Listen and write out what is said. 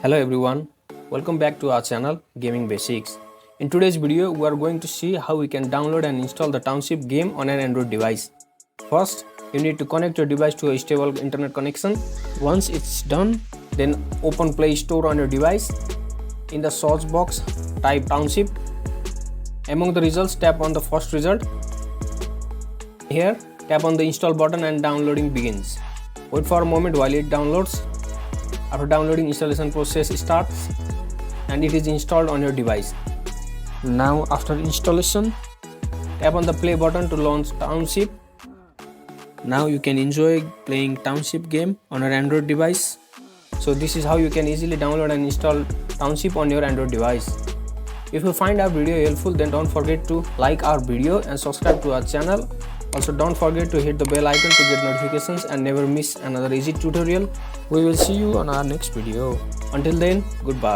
Hello everyone, welcome back to our channel Gaming Basics. In today's video, we are going to see how we can download and install the Township game on an Android device. First, you need to connect your device to a stable internet connection. Once it's done, then open Play Store on your device. In the search box, type Township. Among the results, tap on the first result. Here, tap on the install button and downloading begins. Wait for a moment while it downloads. After downloading, installation process starts and it is installed on your device. Now after installation, tap on the play button to launch Township. Now you can enjoy playing Township game on your Android device. So this is how you can easily download and install Township on your Android device. If you find our video helpful, then don't forget to like our video and subscribe to our channel. Also don't forget to hit the bell icon to get notifications and never miss another easy tutorial. We will see you on our next video. Until then, goodbye.